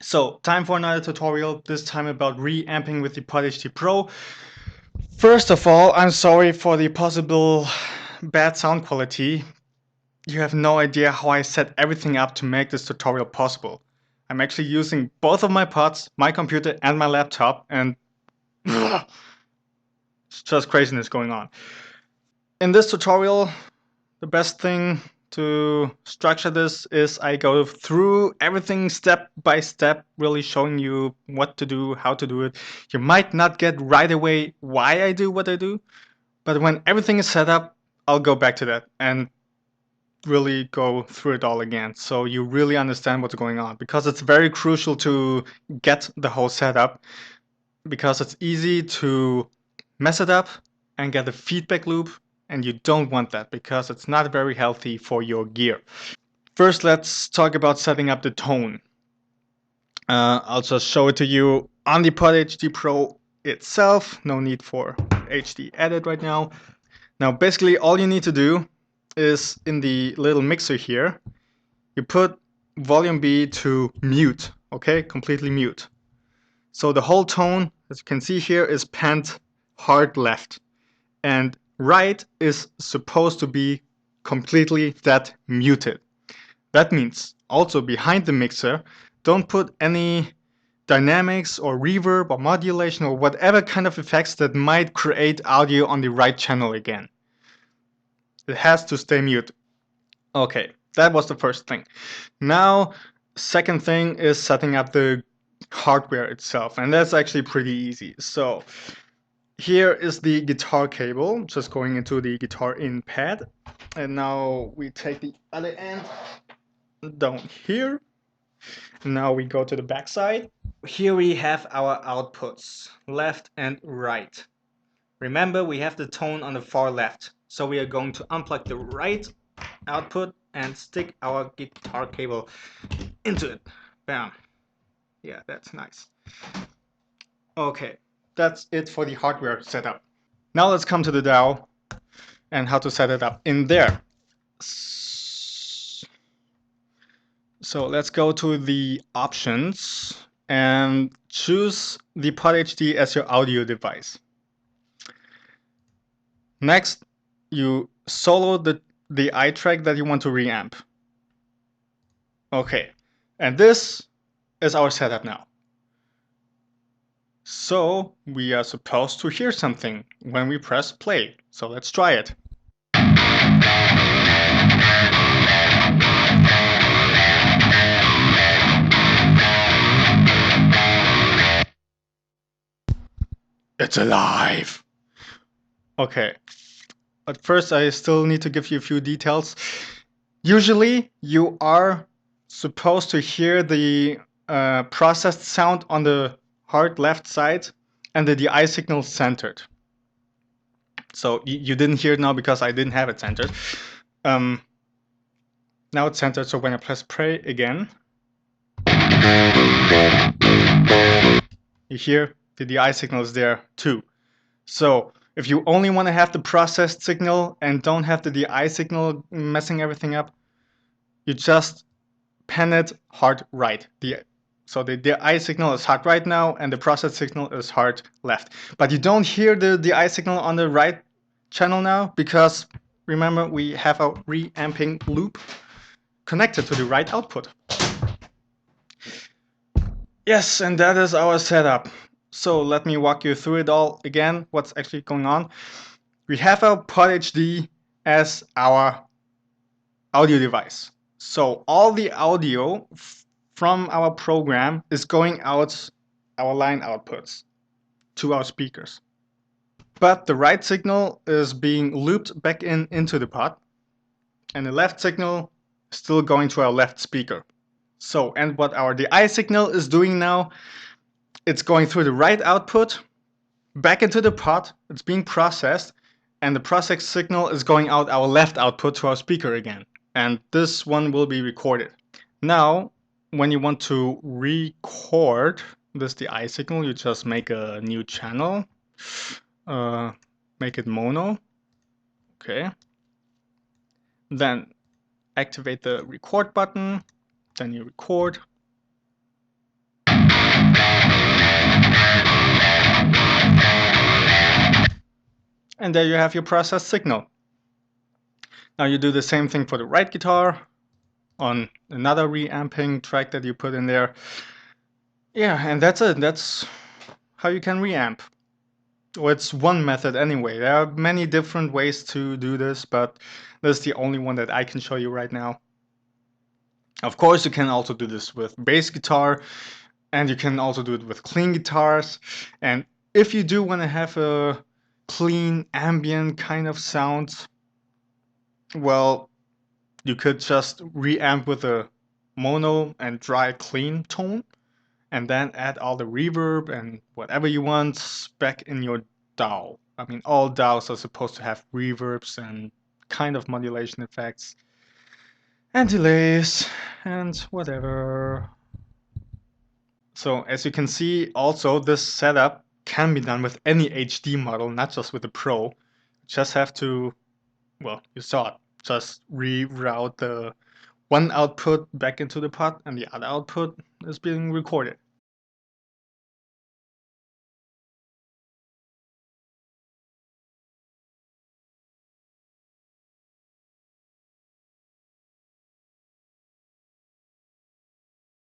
So, time for another tutorial, this time about reamping with the PodHD Pro. First of all, I'm sorry for the possible bad sound quality. You have no idea how I set everything up to make this tutorial possible. I'm actually using both of my pods, my computer and my laptop, and it's just craziness going on. In this tutorial, the best thing to structure this is I go through everything step by step, really showing you what to do, how to do it. You might not get right away why I do what I do, but when everything is set up, I'll go back to that and really go through it all again, so you really understand what's going on, because it's very crucial to get the whole setup, because it's easy to mess it up and get a feedback loop, and you don't want that because it's not very healthy for your gear. First, let's talk about setting up the tone. I'll just show it to you on the PodHD Pro itself. No need for HD edit right now. Now, basically, all you need to do is in the little mixer here, you put volume B to mute, okay? Completely mute. So the whole tone, as you can see here, is panned hard left. And right is supposed to be completely dead muted. That means also behind the mixer, don't put any dynamics or reverb or modulation or whatever kind of effects that might create audio on the right channel again. It has to stay mute. Okay, that was the first thing. Now, second thing is setting up the hardware itself, and that's actually pretty easy. So here is the guitar cable, just going into the guitar in pad. And now we take the other end down here. Now we go to the back side. Here we have our outputs, left and right. Remember, we have the tone on the far left. So we are going to unplug the right output and stick our guitar cable into it. Bam. Yeah, that's nice. Okay, that's it for the hardware setup. Now let's come to the DAW and how to set it up in there. So let's go to the options and choose the PodHD as your audio device. Next, you solo the I track that you want to reamp. Okay, and this is our setup now. So we are supposed to hear something when we press play. So let's try it. It's alive. Okay. At first, I still need to give you a few details. Usually, you are supposed to hear the processed sound on the hard left side and the DI signal centered. So you didn't hear it now because I didn't have it centered. Now it's centered, so when I press play again, you hear the DI signal is there too. So if you only want to have the processed signal and don't have the DI signal messing everything up, you just pan it hard right. So the DI signal is hard right now and the processed signal is hard left. But you don't hear the DI signal on the right channel now because remember we have a reamping loop connected to the right output. Yes, and that is our setup. So let me walk you through it all again, what's actually going on. We have our PodHD as our audio device. So all the audio from our program is going out our line outputs to our speakers. But the right signal is being looped back into the pod, and the left signal is still going to our left speaker. So, and what our DI signal is doing now, it's going through the right output, back into the pod, it's being processed, and the processed signal is going out our left output to our speaker again. And this one will be recorded. Now, when you want to record this DI signal, you just make a new channel, make it mono, okay. Then activate the record button, then you record. And there you have your processed signal. Now you do the same thing for the right guitar on another reamping track that you put in there. Yeah, and that's it. That's how you can reamp. Well, it's one method anyway. There are many different ways to do this, but this is the only one that I can show you right now. Of course, you can also do this with bass guitar, and you can also do it with clean guitars. And if you do want to have a clean ambient kind of sound, well, you could just reamp with a mono and dry clean tone, and then add all the reverb and whatever you want back in your DAW. I mean, all DAWs are supposed to have reverbs and kind of modulation effects and delays and whatever. So as you can see, also this setup can be done with any HD model, not just with the Pro. You just have to, well, you saw it, just reroute the one output back into the pot and the other output is being recorded.